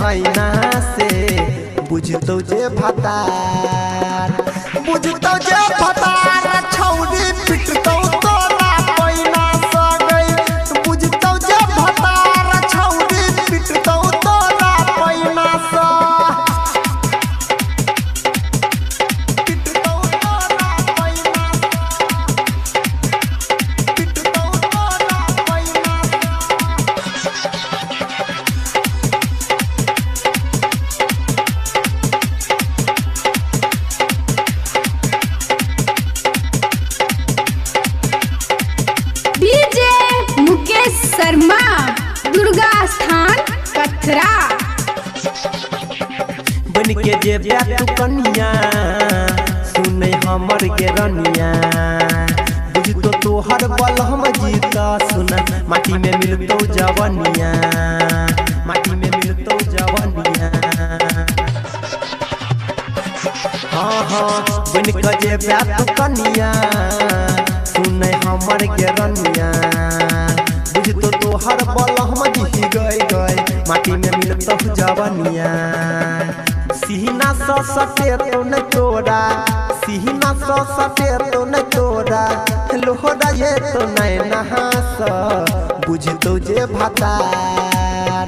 आईना से बुझतो जे भतार छौरी पिटतो तोरा पैना सा गई बुझतो जे भतार छौरी पिटतो तोरा पैना सा पिटतो तोरा पैना पिटतो तोरा पैना डीजे मुकेश शर्मा दुर्गा स्थान कथरा बन के जे तू कन्या सुनै हमर के रनिया बुझतो तोहर बल हम जीता सुना माटी में मिलतो जवनिया माटी में मिलतो जवनिया हाँ हाँ बन के जे तू कन्या सुनै हमर के रनिया बुझतो तोहर बल हम जी गए माटी में मिलतो जवनिया सीना सो सटे तो न तोरा सीना सो सटे तो न तोरा लोहरा ये तो नहीं नहास बुझतो जे भतार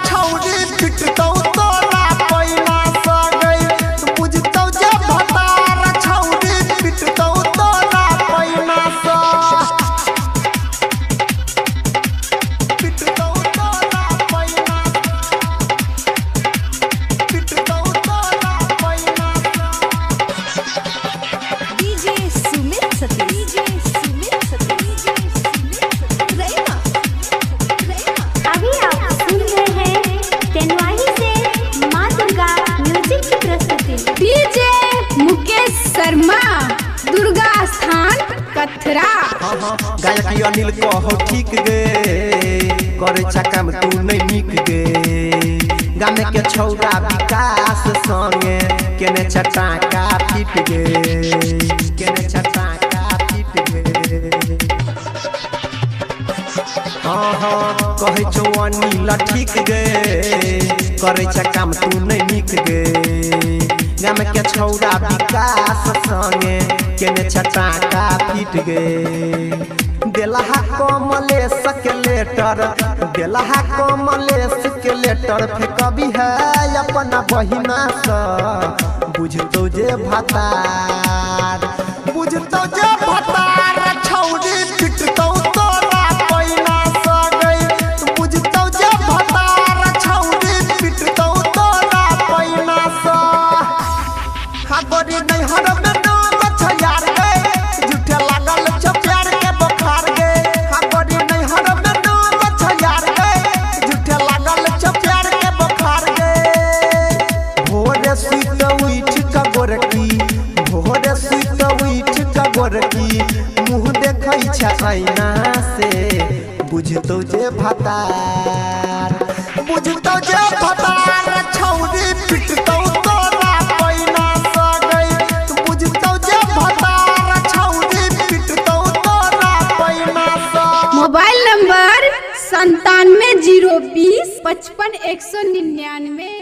छौरी पिटतो तोरा पैना सा गई बुझतो जे भतार छौरी पिटतो तोरा पैना सा पिटतो तोरा पैना डीजे सुमित सती रैना अभी आप सुन रहे हैं तेनवाही से माँ दुर्गा म्यूजिक की प्रस्तुति। डीजे मुकेश शर्मा दुर्गा स्थान कथरा हाँ गायक अनिल कहो ठीक गे करे छक्का में तू नहीं निक गे गामे के छौरा विकास संगे केने छटाका फिट गे केने छटाका फिट गे हाँ कहे छौ अनिल ठीक गे करे छक्का में तू नहीं निक गे गामे के छौरा विकास संगे केने छटाका फिट गे देलहा कमलेश के लेटर फेंकबी है अपना बहिना सा बुझतो जे भतार छौरी पिटतो तोरा पैना सा गई बुझतो जे भतार छौरी पिटतो तोरा पैना सा हागोरी नहीं हर में नाम छयार गए झूठे लागल छ प्यार के बुखार गए हागोरी नहीं हर में नाम छयार गए झूठे लागल छ प्यार के बुखार गए भोरे सुत उठ का गोरकी मुँह देखै छ आईना से बुझतो जे भतार छौरी पिटतो तोरा पैना सा गई बुझतो जे भतार छौरी पिटतो तोरा पैना सा। Mobile number 97 020 55 199।